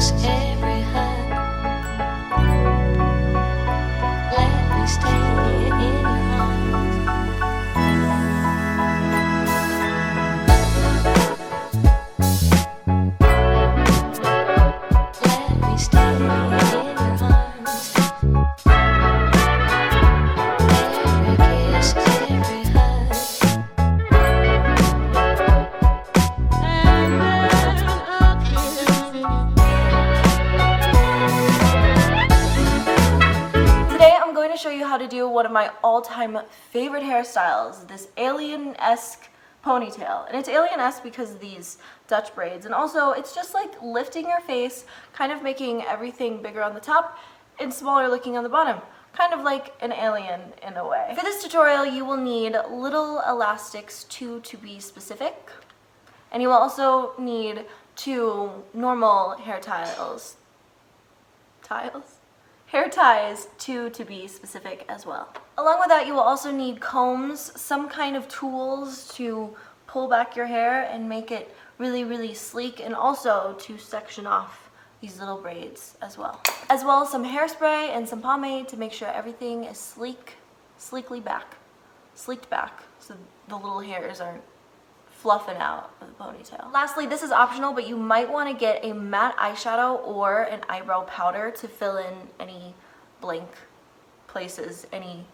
kiss, every hug. Let me stay in your arms. Let me stay in your arms. Every kiss, every hug. Today I'm going to show you how to do one of my all-time favorite hairstyles, this alien-esque ponytail. And it's alien-esque because of these Dutch braids, and also it's just like lifting your face, kind of making everything bigger on the top and smaller looking on the bottom. Kind of like an alien in a way. For this tutorial you will need little elastics, 2 to be specific, and you will also need 2 normal hair tiles. Hair ties, 2 to be specific as well. Along with that, you will also need combs, some kind of tools to pull back your hair and make it really, really sleek, and also to section off these little braids as well. As well as some hairspray and some pomade to make sure everything is sleeked back, so the little hairs aren't fluffing out of the ponytail. Lastly, this is optional, but you might want to get a matte eyeshadow or an eyebrow powder to fill in any blank places, any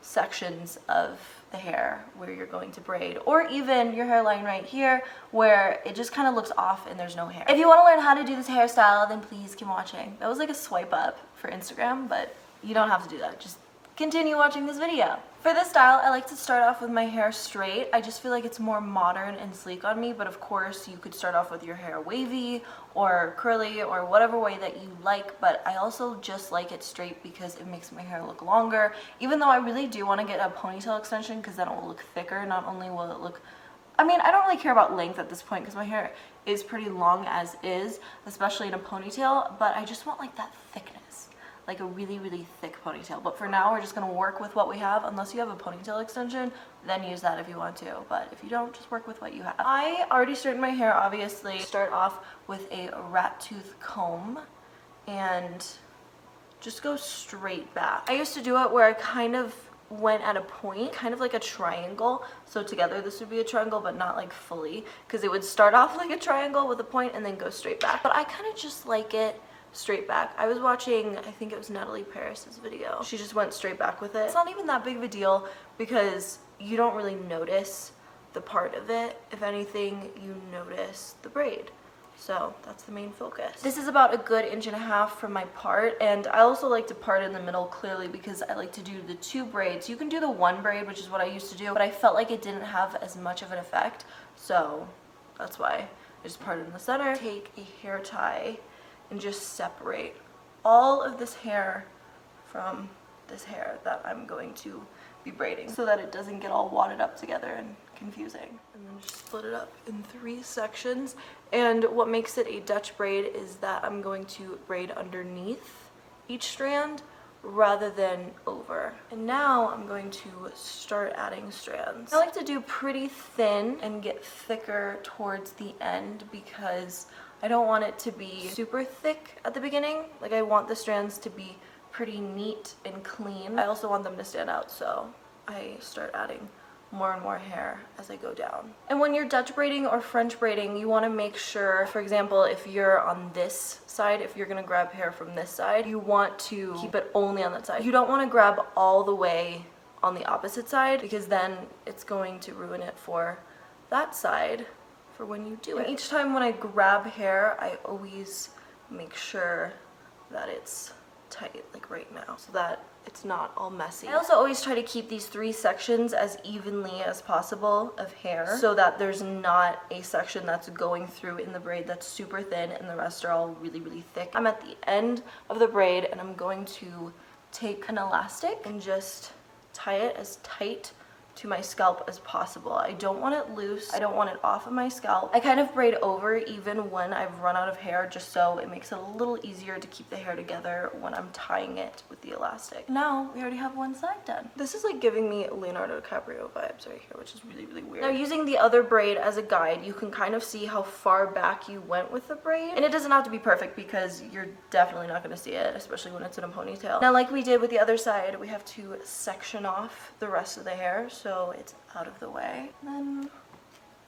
sections of the hair where you're going to braid, or even your hairline right here where it just kind of looks off and there's no hair. If you want to learn how to do this hairstyle, then please keep watching. That was like a swipe up for Instagram, but you don't have to do that. Just continue watching this video. For this style, I like to start off with my hair straight. I just feel like it's more modern and sleek on me, but of course you could start off with your hair wavy or curly or whatever way that you like, but I also just like it straight because it makes my hair look longer, even though I really do want to get a ponytail extension because then it will look thicker. Not only will it look, I mean, I don't really care about length at this point because my hair is pretty long as is, especially in a ponytail, but I just want like that thickness. Like a really, really thick ponytail. But for now, we're just gonna work with what we have. Unless you have a ponytail extension, then use that if you want to. But if you don't, just work with what you have. I already straightened my hair, obviously. Start off with a rat tooth comb and just go straight back. I used to do it where I kind of went at a point, kind of like a triangle. So together this would be a triangle, but not like fully, because it would start off like a triangle with a point and then go straight back. But I kind of just like it straight back. I was watching, I think it was Natalie Paris's video. She just went straight back with it. It's not even that big of a deal because you don't really notice the part of it. If anything, you notice the braid. So that's the main focus. This is about a good 1.5 inches from my part, and I also like to part in the middle clearly because I like to do the 2 braids. You can do the 1 braid, which is what I used to do, but I felt like it didn't have as much of an effect, so that's why I just parted in the center. Take a hair tie and just separate all of this hair from this hair that I'm going to be braiding so that it doesn't get all wadded up together and confusing. And then just split it up in 3 sections. And what makes it a Dutch braid is that I'm going to braid underneath each strand rather than over. And now I'm going to start adding strands. I like to do pretty thin and get thicker towards the end because I don't want it to be super thick at the beginning. Like, I want the strands to be pretty neat and clean. I also want them to stand out, so I start adding more and more hair as I go down. And when you're Dutch braiding or French braiding, you want to make sure, for example, if you're on this side, if you're going to grab hair from this side, you want to keep it only on that side. You don't want to grab all the way on the opposite side because then it's going to ruin it for that side for when you do it. And each time when I grab hair, I always make sure that it's tight, like right now, so that it's not all messy. I also always try to keep these 3 sections as evenly as possible of hair so that there's not a section that's going through in the braid that's super thin and the rest are all really, really thick. I'm at the end of the braid and I'm going to take an elastic and just tie it as tight to my scalp as possible. I don't want it loose. I don't want it off of my scalp. I kind of braid over even when I've run out of hair, just so it makes it a little easier to keep the hair together when I'm tying it with the elastic. Now we already have one side done. This is like giving me Leonardo DiCaprio vibes right here, which is really, really weird. Now using the other braid as a guide, you can kind of see how far back you went with the braid. And it doesn't have to be perfect because you're definitely not gonna see it, especially when it's in a ponytail. Now, like we did with the other side, we have to section off the rest of the hair so it's out of the way. Then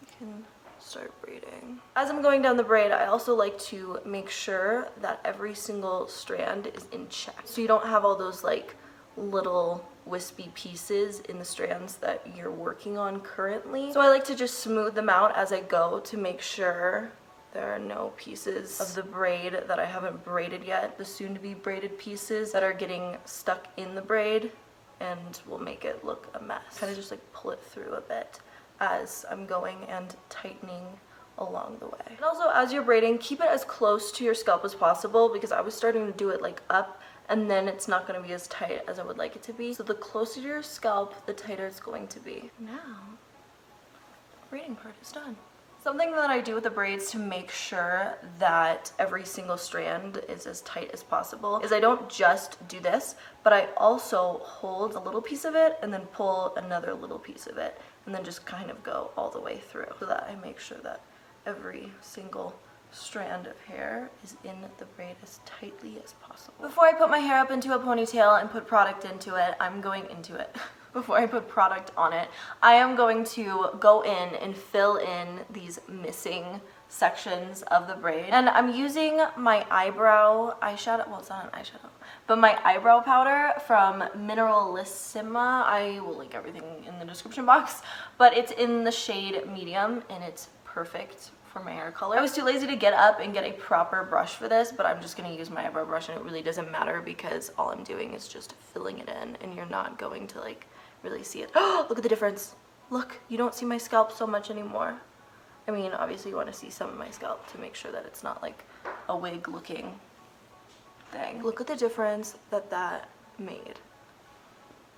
we can start braiding. As I'm going down the braid, I also like to make sure that every single strand is in check. So you don't have all those like little wispy pieces in the strands that you're working on currently. So I like to just smooth them out as I go to make sure there are no pieces of the braid that I haven't braided yet, the soon to be braided pieces that are getting stuck in the braid and will make it look a mess. Kind of just like pull it through a bit as I'm going and tightening along the way. And also as you're braiding, keep it as close to your scalp as possible because I was starting to do it like up and then it's not going to be as tight as I would like it to be. So the closer to your scalp, the tighter it's going to be. Now, the braiding part is done. Something that I do with the braids to make sure that every single strand is as tight as possible is I don't just do this, but I also hold a little piece of it and then pull another little piece of it and then just kind of go all the way through so that I make sure that every single strand of hair is in the braid as tightly as possible. Before I put my hair up into a ponytail and put product into it, before I put product on it, I am going to go in and fill in these missing sections of the braid. And I'm using my eyeshadow, well, it's not an eyeshadow, but my eyebrow powder from Mineralissima. I will link everything in the description box, but it's in the shade medium and it's perfect for my hair color. I was too lazy to get up and get a proper brush for this, but I'm just gonna use my eyebrow brush and it really doesn't matter because all I'm doing is just filling it in and you're not going to like really see it. Oh, look at the difference. Look, you don't see my scalp so much anymore. I mean, obviously you want to see some of my scalp to make sure that it's not like a wig looking thing. Look at the difference that that made.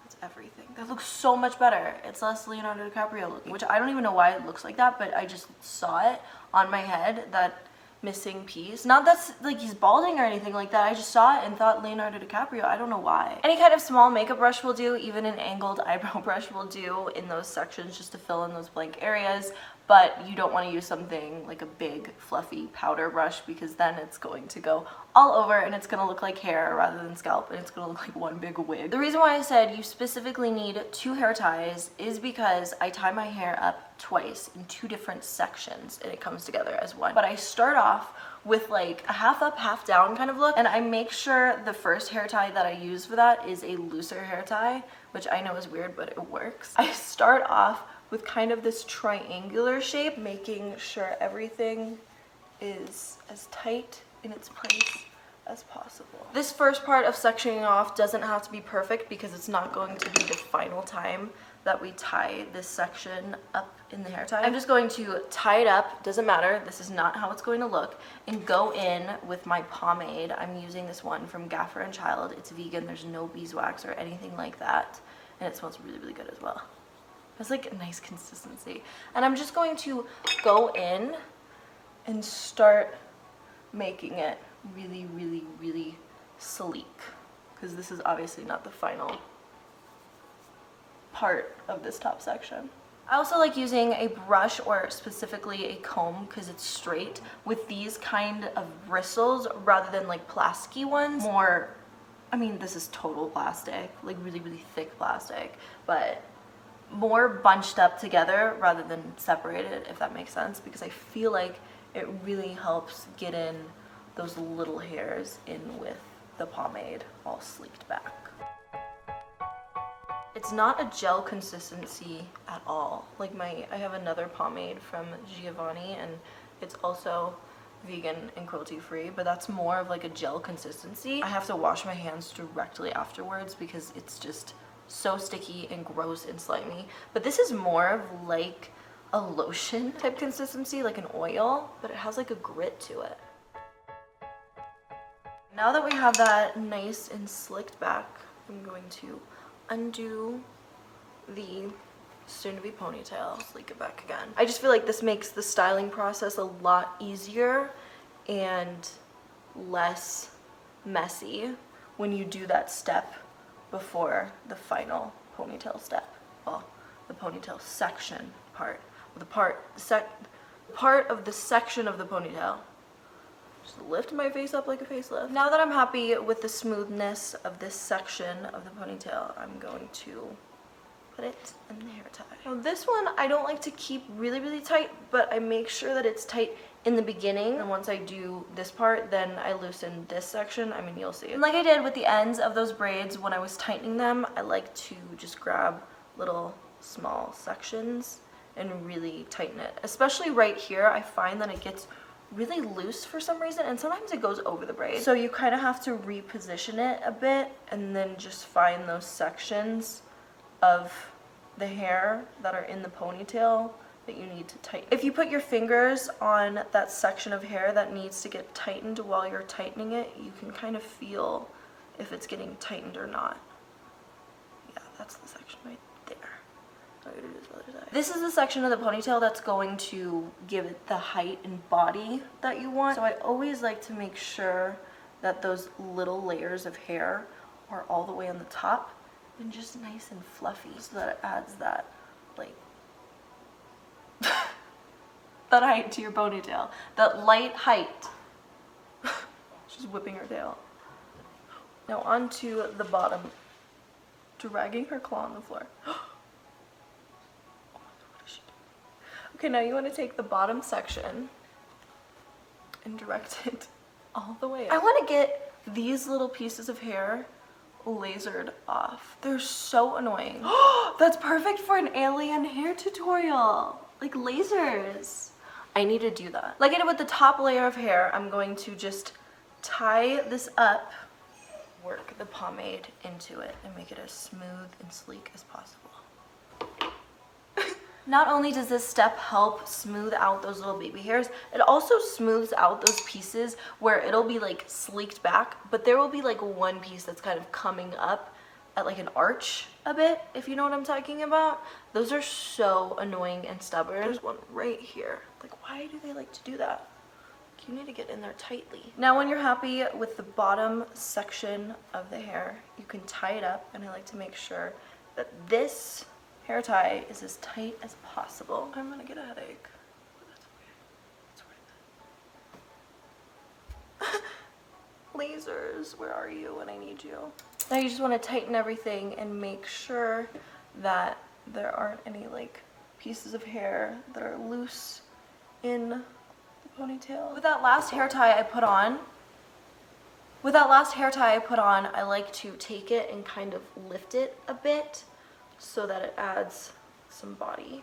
That's everything. That looks so much better. It's less Leonardo DiCaprio looking, which I don't even know why it looks like that, but I just saw it on my head, that missing piece. Not that's like he's balding or anything like that. I just saw it and thought Leonardo DiCaprio. I don't know why. Any kind of small makeup brush will do, even an angled eyebrow brush will do in those sections just to fill in those blank areas. But you don't want to use something like a big fluffy powder brush because then it's going to go all over and it's going to look like hair rather than scalp and it's going to look like one big wig. The reason why I said you specifically need 2 hair ties is because I tie my hair up twice in 2 different sections and it comes together as one. But I start off with like a half up, half down kind of look, and I make sure the first hair tie that I use for that is a looser hair tie, which I know is weird, but it works. I start off with kind of this triangular shape, making sure everything is as tight in its place as possible. This first part of sectioning off doesn't have to be perfect because it's not going to be the final time that we tie this section up in the hair tie. I'm just going to tie it up, doesn't matter, this is not how it's going to look, and go in with my pomade. I'm using this one from Gaffer and Child. It's vegan, there's no beeswax or anything like that, and it smells really, really good as well. It's like a nice consistency. And I'm just going to go in and start making it really, really, really sleek, because this is obviously not the final part of this top section. I also like using a brush or specifically a comb because it's straight with these kind of bristles rather than like plasticky ones. More, I mean, this is total plastic, like really, really thick plastic, but more bunched up together rather than separated, if that makes sense, because I feel like it really helps get in those little hairs in with the pomade all sleeked back. It's not a gel consistency at all. Like I have another pomade from Giovanni and it's also vegan and cruelty free, but that's more of like a gel consistency. I have to wash my hands directly afterwards because it's just so sticky and gross and slimy. But this is more of like a lotion type consistency, like an oil, but it has like a grit to it. Now that we have that nice and slicked back, I'm going to undo the soon to be ponytail, sleek it back again. I just feel like this makes the styling process a lot easier and less messy when you do that step before the final ponytail step. Well, the ponytail section part. The part of the section of the ponytail. Just lift my face up like a facelift. Now that I'm happy with the smoothness of this section of the ponytail, I'm going to put it in the hair tie. Now this one I don't like to keep really, really tight, but I make sure that it's tight in the beginning, and once I do this part, then I loosen this section. I mean, you'll see. And like I did with the ends of those braids when I was tightening them, I like to just grab little small sections and really tighten it. Especially right here, I find that it gets really loose for some reason, and sometimes it goes over the braid. So you kind of have to reposition it a bit and then just find those sections of the hair that are in the ponytail that you need to tighten. If you put your fingers on that section of hair that needs to get tightened while you're tightening it, you can kind of feel if it's getting tightened or not. Yeah, that's the section right there. This is the section of the ponytail that's going to give it the height and body that you want. So I always like to make sure that those little layers of hair are all the way on the top and just nice and fluffy, so that it adds that, like, that height to your ponytail. That light height. She's whipping her tail. Now onto the bottom. Dragging her claw on the floor. Okay, now you want to take the bottom section and direct it all the way up. I want to get these little pieces of hair lasered off. They're so annoying. That's perfect for an alien hair tutorial. Like lasers. I need to do that. Like I did with the top layer of hair, I'm going to just tie this up, work the pomade into it, and make it as smooth and sleek as possible. Not only does this step help smooth out those little baby hairs, it also smooths out those pieces where it'll be like sleeked back, but there will be like one piece that's kind of coming up at like an arch a bit, if you know what I'm talking about. Those are so annoying and stubborn. There's one right here. Like, why do they like to do that? You need to get in there tightly. Now when you're happy with the bottom section of the hair, you can tie it up, and I like to make sure that this hair tie is as tight as possible. I'm gonna get a headache. That's okay. It's worth it. Lasers, where are you when I need you? Now you just want to tighten everything and make sure that there aren't any like pieces of hair that are loose in the ponytail. With that last hair tie I put on, I like to take it and kind of lift it a bit, so that it adds some body,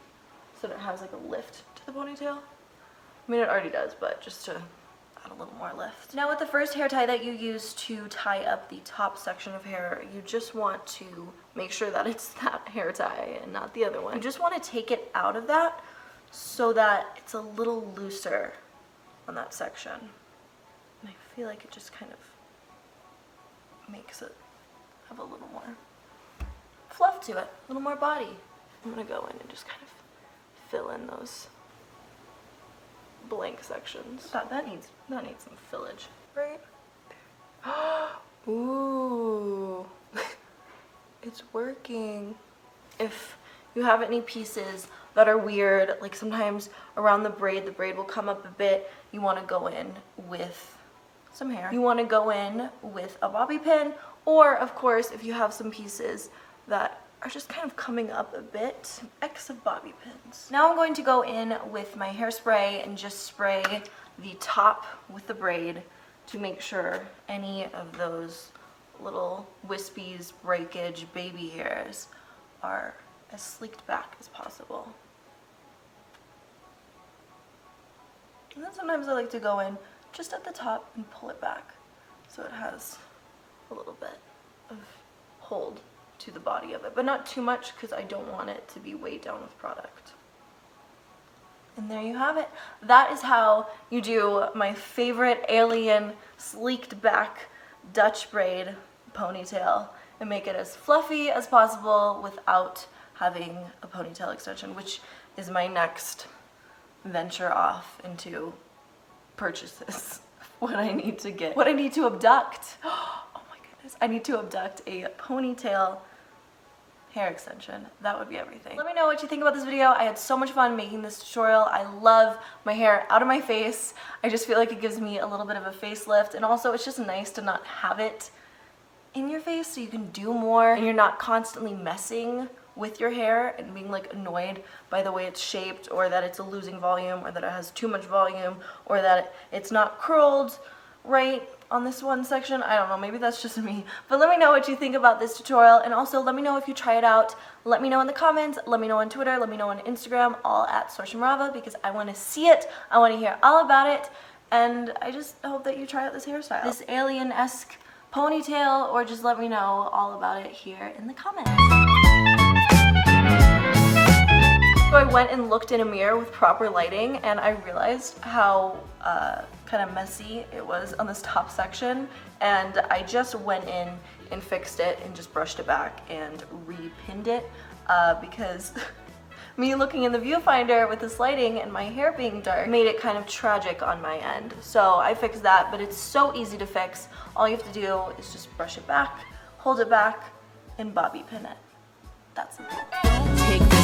so that it has like a lift to the ponytail. I mean, it already does, but just to add a little more lift. Now with the first hair tie that you use to tie up the top section of hair, you just want to make sure that it's that hair tie and not the other one. You just want to take it out of that so that it's a little looser on that section. And I feel like it just kind of makes it have a little more fluff to it, a little more body. I'm gonna go in and just kind of fill in those blank sections. That needs some fillage, right? Ooh, it's working. If you have any pieces that are weird, like sometimes around the braid will come up a bit, you want to go in with some hair. You want to go in with a bobby pin, or of course, if you have some pieces that are just kind of coming up a bit, X of bobby pins. Now I'm going to go in with my hairspray and just spray the top with the braid to make sure any of those little wispies, breakage, baby hairs are as sleeked back as possible. And then sometimes I like to go in just at the top and pull it back so it has a little bit of hold to the body of it, but not too much because I don't want it to be weighed down with product. And there you have it. That is how you do my favorite alien sleeked back Dutch braid ponytail and make it as fluffy as possible without having a ponytail extension, which is my next venture off into purchases. What I need to abduct. Oh my goodness, I need to abduct a ponytail hair extension. That would be everything. Let me know what you think about this video. I had so much fun making this tutorial. I love my hair out of my face. I just feel like it gives me a little bit of a facelift, and also it's just nice to not have it in your face so you can do more and you're not constantly messing with your hair and being like annoyed by the way it's shaped, or that it's losing volume, or that it has too much volume, or that it's not curled right on this one section. I don't know, maybe that's just me. But let me know what you think about this tutorial, and also let me know if you try it out. Let me know in the comments, let me know on Twitter, let me know on Instagram, all at Sorsha, because I want to see it, I want to hear all about it, and I just hope that you try out this hairstyle. This alien-esque ponytail, or just let me know all about it here in the comments. So I went and looked in a mirror with proper lighting, and I realized how kind of messy it was on this top section, and I just went in and fixed it and just brushed it back and re-pinned it because me looking in the viewfinder with this lighting and my hair being dark made it kind of tragic on my end. So I fixed that, but it's so easy to fix. All you have to do is just brush it back, hold it back, and bobby pin it. That's it.